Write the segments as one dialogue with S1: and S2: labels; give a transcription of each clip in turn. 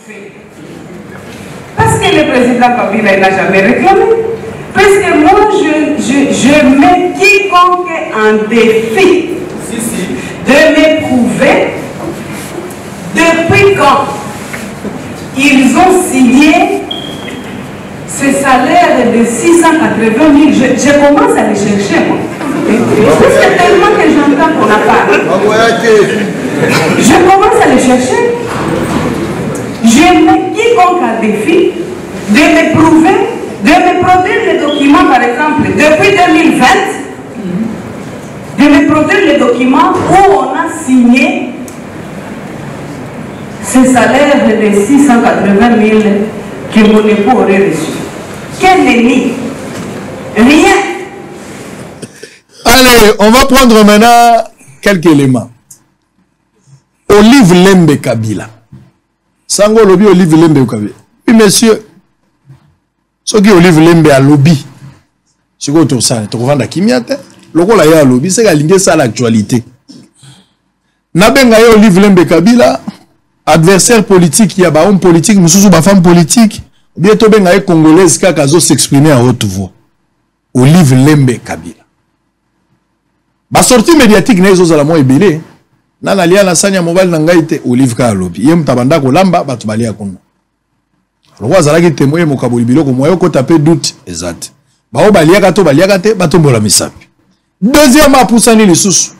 S1: fait. Parce que le président Kabila n'a jamais réclamé. Parce que moi, je mets quiconque en défi de m'éprouver depuis quand ils ont signé ce salaire de 680 000. Je commence à les chercher, moi. C'est tellement que j'entends qu'on n'a pas. Je commence à les chercher. Je mets quiconque en défi de m'éprouver, de me produire les documents, par exemple, depuis 2020, de me produire les documents où on a signé ce salaire de 680 000 que mon époux aurait reçu. Quel ennemi? Rien.
S2: Allez, on va prendre maintenant quelques éléments. Olive Lembe Kabila. Sango lobby Olive Lembe Kabila. Oui, monsieur. Ce qui Olive Lembe a lobby. Ce que tu sais, tu vois, Kimiate. Le rôle a lobby, c'est que ça l'actualité. Nabenga Olive Lembe Kabila, adversaire politique, il y a un homme politique, monsieur ba femme politique. Bientôt benga congolaise qui a s'exprimer à haute voix. Olive Lembe Kabila. Ba sortie médiatique na ezo la mo ebele. Na lia na sanya mobile na ngai te Olive ka lobby. Yem tabanda ko lamba batu balia kono. Roi zalaki témoin mo kaboli biloko moyo ko taper doute exact. Ba o balia ka te batu mbola misapi. Deuxièmement poussani lisusu.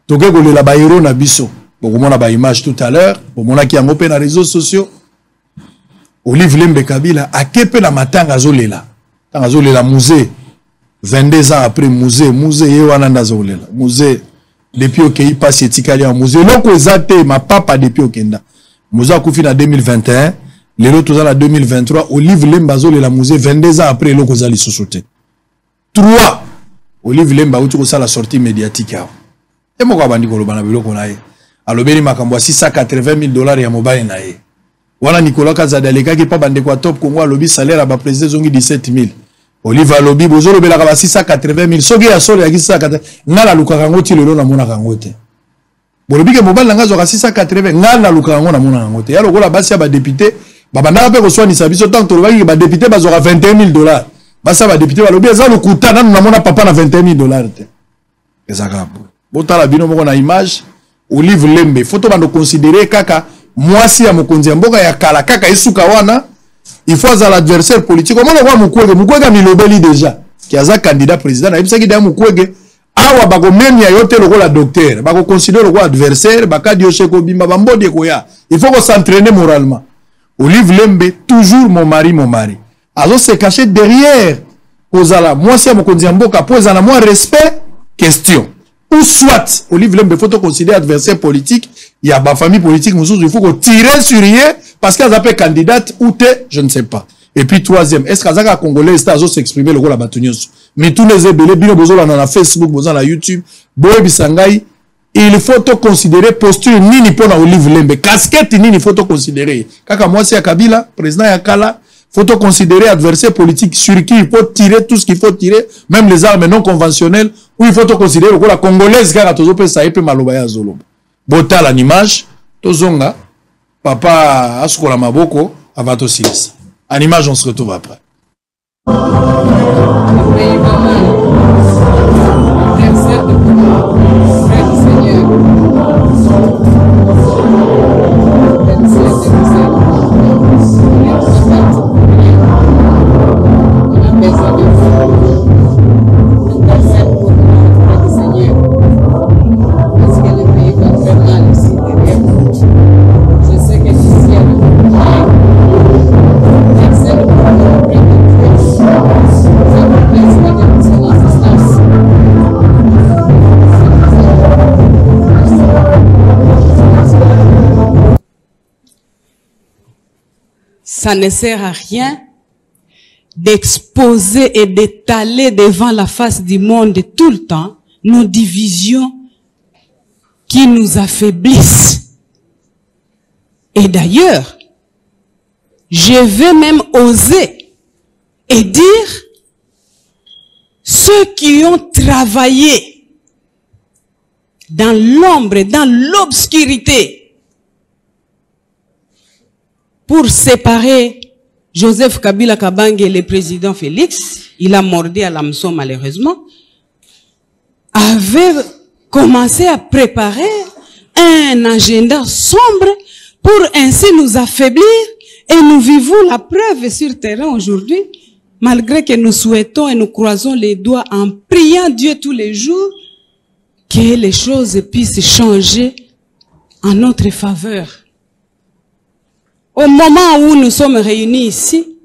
S2: Toke ko lela ba hero na biso. Bokomona ba image tout à l'heure, bomona ki yango pe na réseaux sociaux. Olive Lembe Kabila a kepe na matanga zolela. Tanga zolela musée. 22 ans après musée yewana zolela. Musée depuis okei passe etikali en musée. Loko ezate ma papa depuis okenda. Musée akufi na 2021, lelo toza na 2023, Olive Lembe zolela musée 22 ans après loko zali sosote. 3 Olive Lembe uti ko sala sortie médiatique ya. Et moko abandi ko lobana biloko na ye. Alobeli makambo $680 000 ya mobile na ye. Wana Nicolas Kazadaleka qui pas bande kwa top Congo alobi salaire à ba président zongi 17 000. Olive alobi bozo lobela ka 680 000. Soki ya solo ya 680 ngala lukaka ngoti lelo na mona kangote. Bolobi ke mobile nga zo ka 680 ngala lukaka ngona mona kangote. Ya lokola basi ya ba député babanda pe ko swani sabiso tant to lobaki ba député bazo ka $21 000. Basa ba député balobi eza lokuta na mona papa na $21 000 te. Ezaka bo. Botala bino moko na image Olive Lembe photo bando considérer kaka mwasi ya mokonzi ya mboka ya kala kaka isuka wana il faut à l'adversaire politique comment on voit mukwege milobeli déjà qui a candidat président na ibisa ki da mukwege awa bako memia yote lokola docteur bako considérer lokola adversaire bakadi yosheko bimba bambode koya il faut qu'on s'entraîner moralement. Olive Lembe toujours mon mari alors se cacher derrière kozala mwasi ya mokonzi ya mboka poza na moi respect question. Ou soit, Olive Lembe, faut considérer adversaire politique, il y a ma famille politique, il faut qu'on tire sur rien, parce qu'elle appelle candidate ou t'es, je ne sais pas. Et puis, troisième, est-ce qu'elle a Congolais, est-ce s'exprimer le rôle à Batunios? Mais tous les ébélés, bien besoin dans la Facebook, besoin dans la YouTube, Boé Bissangaï, il faut considérer posture nini pour la Olive Lembe, casquette nini, il faut considérer. Kaka moi, c'est Kabila, président Yakala, faut considérer adversaire politique sur qui il faut tirer tout ce qu'il faut tirer, même les armes non conventionnelles, où il faut considérer que la Congolaise car à tozo pe ça peut malobaya zolo. Bota l'image, tozonga, papa askola maboko, avato silis. En image, on se retrouve après.
S3: Ça ne sert à rien d'exposer et d'étaler devant la face du monde tout le temps nos divisions qui nous affaiblissent. Et d'ailleurs, je vais même oser et dire ceux qui ont travaillé dans l'ombre, dans l'obscurité, pour séparer Joseph Kabila Kabange et le président Félix, il a mordu à l'hameçon malheureusement, avait commencé à préparer un agenda sombre pour ainsi nous affaiblir, et nous vivons la preuve sur terrain aujourd'hui, malgré que nous souhaitons et nous croisons les doigts en priant Dieu tous les jours, que les choses puissent changer en notre faveur. Au moment où nous sommes réunis ici,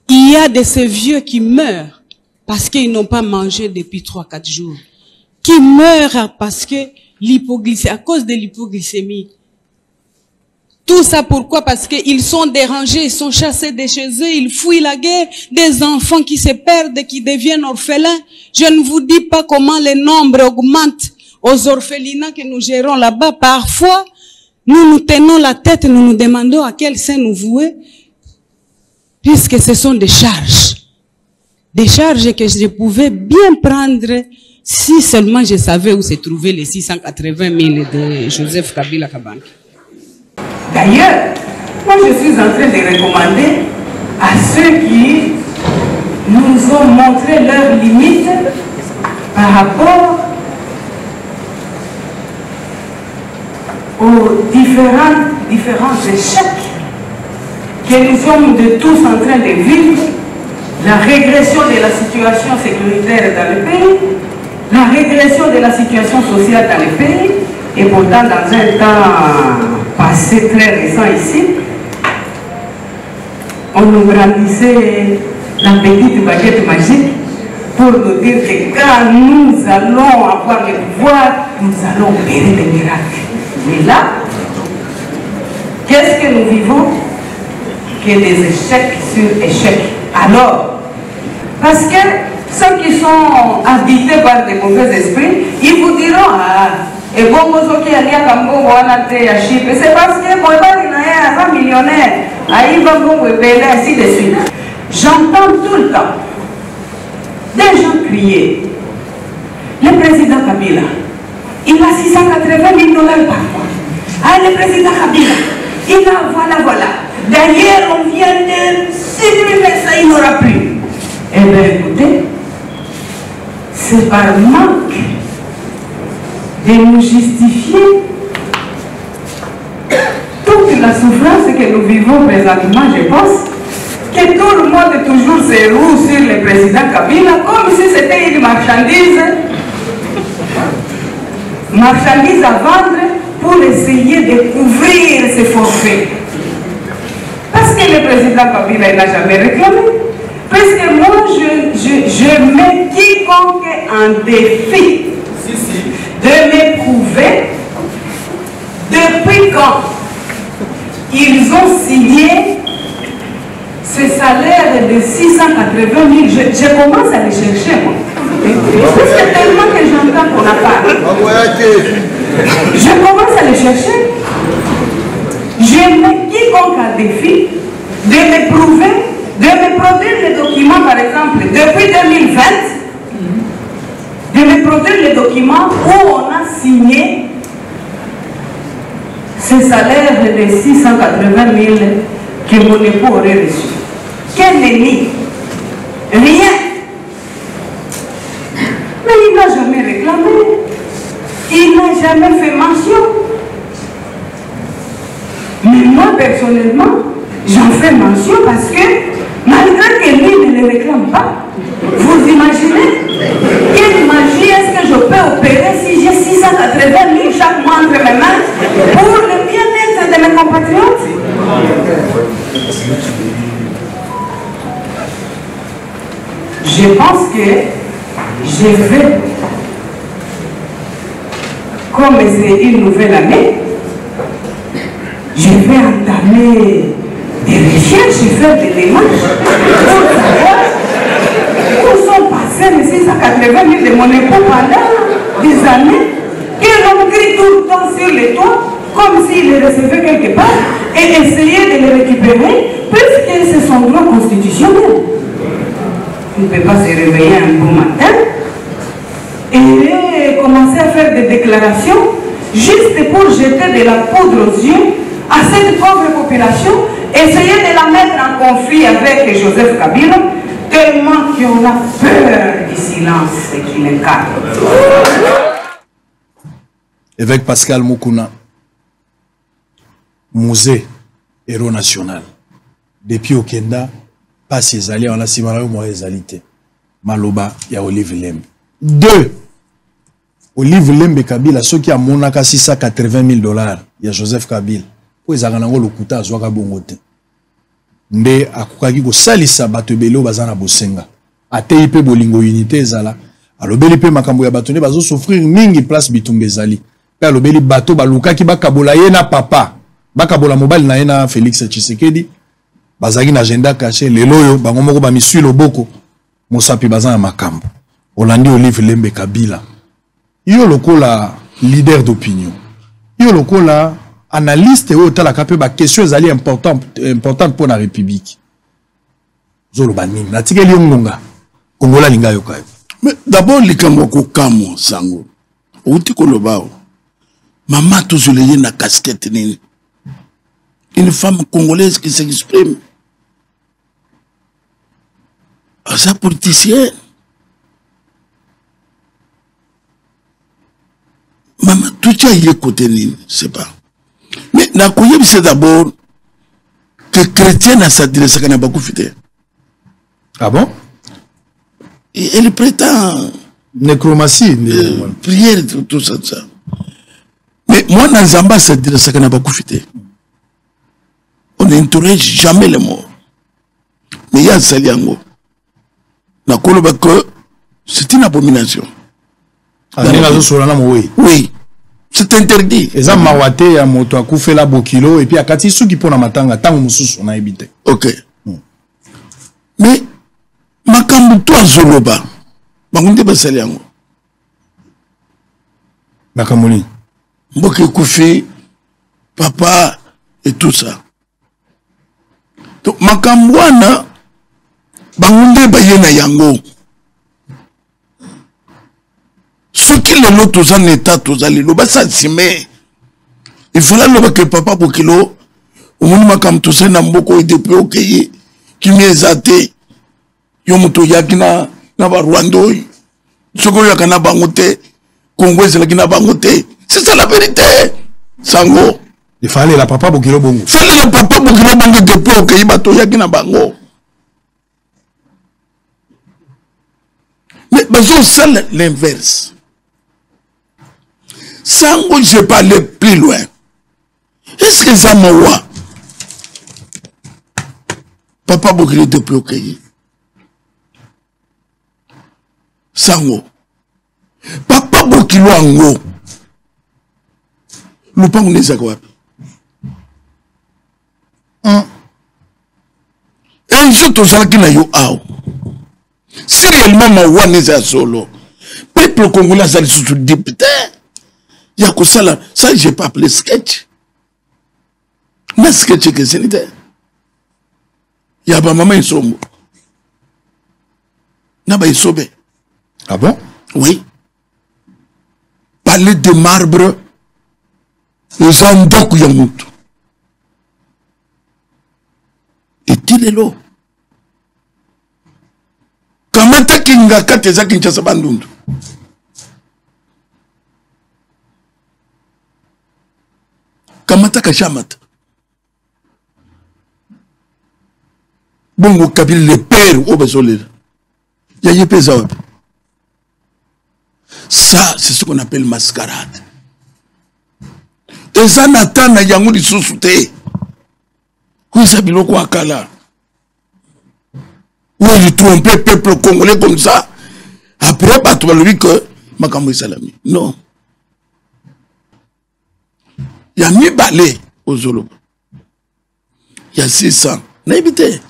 S3: il y a de ces vieux qui meurent parce qu'ils n'ont pas mangé depuis 3-4 jours. Qui meurent parce que l'hypoglycémie, à cause de l'hypoglycémie. Tout ça pourquoi? Parce qu'ils sont dérangés, ils sont chassés de chez eux, ils fuient la guerre, des enfants qui se perdent, qui deviennent orphelins. Je ne vous dis pas comment les nombres augmentent aux orphelinats que nous gérons là-bas. Parfois, nous nous tenons la tête, nous nous demandons à quel sein nous vouer, puisque ce sont des charges. Des charges que je pouvais bien prendre si seulement je savais où se trouvaient les 680 000 de Joseph Kabila Kabange.
S1: D'ailleurs, moi je suis en train de recommander à ceux qui nous ont montré leurs limites par rapport aux différents échecs que nous sommes de tous en train de vivre, la régression de la situation sécuritaire dans le pays, la régression de la situation sociale dans le pays, et pourtant dans un temps passé très récent ici, on nous brandissait la petite baguette magique pour nous dire que quand nous allons avoir le pouvoir, nous allons opérer des miracles. Mais là, qu'est-ce que nous vivons? Que des échecs sur échecs. Alors, parce que ceux qui sont habités par des mauvais esprits, ils vous diront, ah, et bon, c'est parce que moi, je suis millionnaire, ainsi de suite. J'entends tout le temps des gens crier, le président Kabila, il a 680 000 $ par mois. Ah, le président Kabila, il a, voilà. D'ailleurs, on vient de supprimer ça, il n'aura plus. Eh bien, écoutez, c'est par manque de nous justifier toute la souffrance que nous vivons présentement, je pense, que tout le monde toujours se roule sur le président Kabila comme si c'était une marchandise à vendre pour essayer de couvrir ses forfaits. Parce que le président Kabila n'a jamais réclamé. Parce que moi, je mets quiconque en défi de m'éprouver depuis quand ils ont signé ce salaire de 680 000. Je commence à les chercher, moi. C'est tellement que j'entends qu'on a pas. Je commence à les chercher. Je mets quiconque en défi de m'éprouver, de me produire les documents, par exemple, depuis 2020, de me produire les documents où on a signé ce salaire de 680 000 que mon époux aurait reçu. Quel ennemi? Rien. Mais il n'a jamais réclamé. Il n'a jamais fait mention. Mais moi, personnellement, j'en fais mention parce que, malgré que lui ne le réclame pas, vous imaginez quelle magie est-ce que je peux opérer si j'ai 680 000 chaque mois entre mes mains pour le bien-être de mes compatriotes? Je pense que je vais, comme c'est une nouvelle année, je vais entamer des recherches et faire des démarches pour savoir où sont passés les 680 000 de mon époux pendant des années, que l'on crie tout le temps sur les toits, comme s'il les recevait quelque part, et essayer de les récupérer, puisque c'est son droit constitutionnel. On ne peut pas se réveiller un bon matin et commencer à faire des déclarations juste pour jeter de la poudre aux yeux à cette pauvre population essayer de la mettre en conflit avec Joseph Kabila, tellement qu'on a peur du silence qu'il incarne.
S2: Évêque Pascal Mukuna, musée, héros national. Depuis au Kenda, pas ses alliés, on a si mal au égalité. Maloba, il y a Olive Lembe. 2. Olive Lembe Kabila, ceux qui a monaka $680 000, il y a Joseph Kabila. Pour les Aranango, le Kouta, Zouaka Bongote. Nde, akukaki ko salisa batebelo bazana bosenga. Ateipe bolingo unité zala. Alobeli pe makambo ya batone bazo souffrir mingi place bitumbe zali. Pe alobeli bato balukaki bakabola ye na papa. Bakabola mobile na ye na Félix Tshisekedi. Bazaki na agenda caché lelo yo bango moko ba misui loboko. Mosapi bazana makambo. Olandi Olive Lembe Kabila. Yo lokola leader d'opinion. Yo lokola analyste ou tala kapé ba question zali importante pour la République. Zolo banini na tikeli ngonga. Kongola linga yo kayo.
S4: Mais d'abord likambo ko kamo sango. Outi kolobao. Maman toujours les na casquette nini. Une femme congolaise qui s'exprime. Sa politicienne. Maman, tout ça y est côté nini, c'est pas. Mais na koyebi c'est d'abord que chrétien a s'adresse à beaucoup fidèle.
S2: Ah bon?
S4: Et elle prétend
S2: nécromancie,
S4: prière, tout ça, tout ça. Mais moi, dans Zamba, s'adresse à beaucoup fidèle. On n'interroge jamais les morts. Mais il y a Saliango. Na koloba que c'est une abomination. Oui. C'est interdit.
S2: Et ça mawate ya moto akufela bokilo et puis akati suki pona matanga tango mususu na ebite.
S4: OK. Mais makambu to azoloba. Bangunde basali yango.
S2: Nakamoni.
S4: Mboke kufi papa et tout ça. Donc makambu wana bangunde bayena yango. Ce qui est l'autre en état, tous allés, le bas s'assumer. Il faut là que papa pour kilo, au moment comme tout ça, n'a beaucoup de peu ok, qui m'est athée, yomoto yakina, n'a pas Rwando, ce qu'on y a qu'un bangoté, Congo c'est la kina bangoté. C'est ça la vérité. Sango.
S2: Il fallait la papa pour kilo bongo.
S4: Il fallait la papa pour kilo bongo de peu ok, bato yakina bango. Mais besoin c'est l'inverse. Sango, je vais pas aller plus loin. Est-ce que ça m'a oué? Papa Bokilo depuis au Kenya. Sango. Papa Bokilo Ango. Nous pas on est à quoi? Et surtout ça qui n'a eu out. Si réellement ma oué n'est à solo. Peuple congolais ça sous député. Il y a que ça là, ça j'ai pas appelé sketch. Mais sketch que c'est l'idée. Il y a pas maman insommo. N'a pas isobé.
S2: Ah bon?
S4: Oui. Parler de marbre, les endroits où il y a moutou. Et il est là. Comment t'as kinga kate za kinchasa bandundu? Kamata Kashamata. Bongo Kabila le père au besoin. Il y a des ça, c'est ce qu'on appelle mascarade. Et ça n'attend pas yango di sous-souté. Où ça biloko akala? Où il trompe le peuple congolais comme ça? Après, pas tu vas lui dire que Makambo Salami. Non. Il y a 1000 balais aux Zolo. Il y a 600. N'habitez.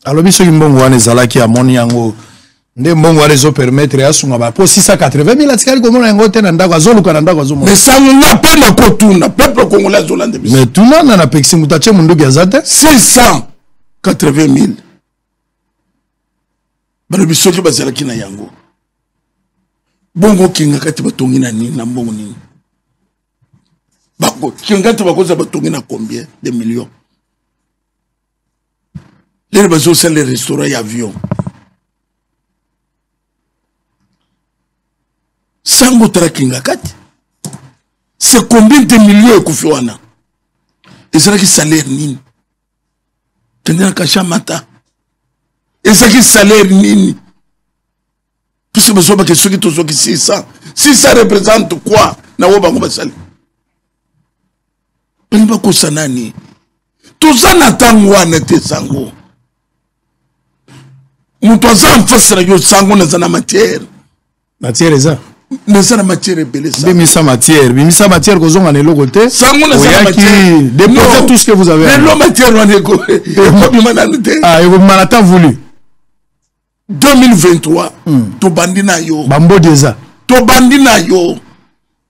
S2: Alors, si vous avez des qui a mon yango, des mbongo réseau permettre à son abat pour 680 000 atikali comme on a ngoté nanda kwa zolo kananda kwa zomo.
S4: Mais ça n'a pas le kotuna, peuple congolais zolande.
S2: Mais tout le monde n'a pas que si mutache mundo gazate
S4: 680 000. Balo bisoki bazala kina yango. Bongo kinga kati batongi na nini na mbongo nini. Bako kinga kati bakoza batongi na combien de millions. Les bateaux, c'est les restaurants et avions. Sango Tarakinga Kati. C'est combien de millions de Kofiwana? Et c'est là qui salaire nini? Tendez Kachamata. Et c'est là qui salaire nini? Puisque je sais que ceux qui sont 600. Si ça représente quoi? Na woba ngoba sali. Paniba kosanani. Tout ça n'attend wana te sango. Muto za mfasira yo sango na zana matière.
S2: Matière eza.
S4: Na zana matière belé ça.
S2: Bimisa matière kozonga na loko te.
S4: Sango na zana matière.
S2: Déposez tout ce que vous avez.
S4: Mais l'homme matière wana ko.
S2: Ah, et vous m'avez voulu.
S4: 2023. To bandina yo.
S2: Bambodi eza.
S4: To bandina yo.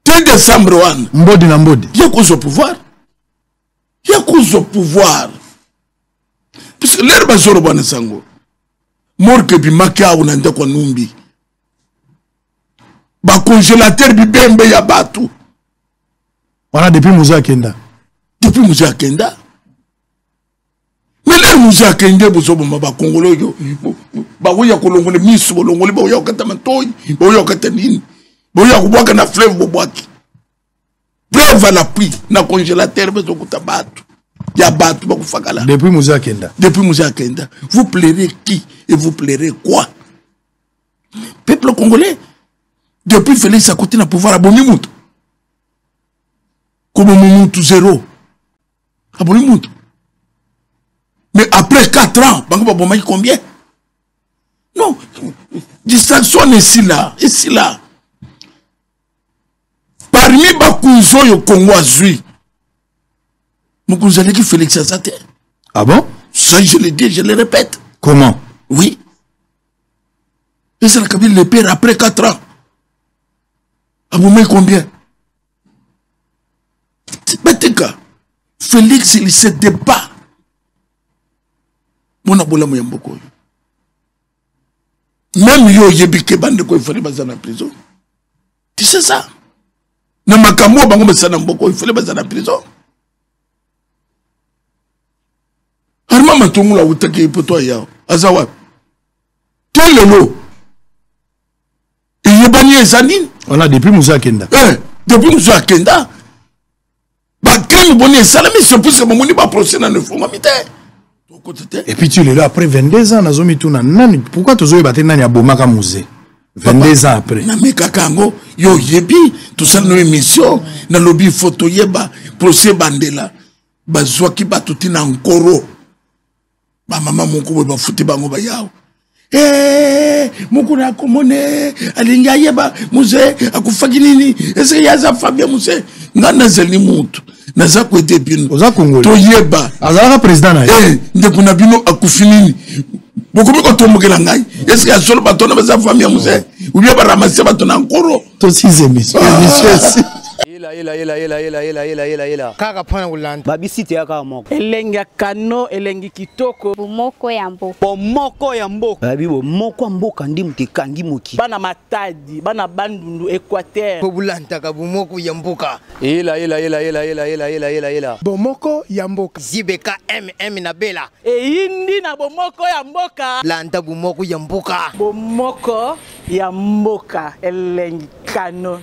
S4: 3 décembre wana.
S2: Mbodi na mbodi.
S4: Il y a cause au pouvoir. Il y a cause au pouvoir. Puisque l'herbe a zoro bana sango. Morke bi makia ou nande kwa numbi. Ba congélateur bi bembe ya batu.
S2: Voilà depuis Moussa Kenda.
S4: Depuis Moussa Kenda. Mais là Moussa Kenda bozo bomba ba Congolo yo. Ba woya kolongole misu bolongole ba woya kata matoyi, ba woya kata nini. Ba woya kubwaka na fleuve bobwaki. Preuve à l'appui na congélateur bezo kuta batu. Ya batu ba kufakala.
S2: Depuis Moussa Kenda.
S4: Depuis Moussa Kenda. Vous plairez qui et vous plairez quoi? Peuple congolais, depuis Félix à côté na pouvoir à Bonimoutou. Comme Moutou zéro. À Bonimoutou. Mais après 4 ans, Bango Bomai combien? Non. Distraction ici là. Ici là. Parmi Bakunzo yo Congo Azui. Moukouzali qui Félix Azate.
S2: Ah bon?
S4: Ça, je le dis, je le répète.
S2: Comment?
S4: Oui. Et c'est la Kabyle le père après 4 ans. À vous mettre combien? C'est bête. Félix, il se débat. Mon aboula mouyamboko. Même yo yebike bande ko il fallait bazana en prison. Tu sais ça? Na makambo bango basana mboko il fallait bazana en prison. Arma matungu la utaki poto ya azawa. Telelo. Et yebani ezanine.
S2: On a depuis Moussa Kenda.
S4: Depuis Moussa Kenda. Ba quand boni salami se pousse mon moni ba procès na ne font mité.
S2: Et puis tu es là après 22 ans nazomi tuna nani pourquoi tozoye baté nani abomaka musée 22 ans après.
S4: Na meka kango yo yebi tout ça no émission na lobby photo yeba procès bandela. Bazwa ki batuti na nkoro. Ba mama moko ba futi bango ba yawo. Moko na komone alinga yeba musée akufaki nini est-ce yaza Fabien musée ngana zeli mutu naza ko debino
S2: oza Congolais
S4: to yeba
S2: azalaka président na
S4: ndeko na bino akufinini bokomi ko tombokela ngai est-ce que solo batona baza famille musée ou bien ba ramasser batona nkoro
S2: to 6 émissions
S5: Ela. Kaka pana ulanda. Babisite ya kaka moko.
S3: Elengi kano, elengi kitoko.
S6: Bomoko ya mboka.
S3: Bomoko ya mboka.
S5: Babi bomoko ya mboka ndi muke kangi moki.
S3: Bana matadi, bana bandundu Équateur.
S5: Pobulanta ka bomoko ya mboka.
S7: Ela.
S5: Bomoko ya mboka. Zibeka MM na bela.
S3: Indi na bomoko ya mboka.
S5: Landa bomoko ya mboka.
S3: Bomoko ya mboka. Elengi kano.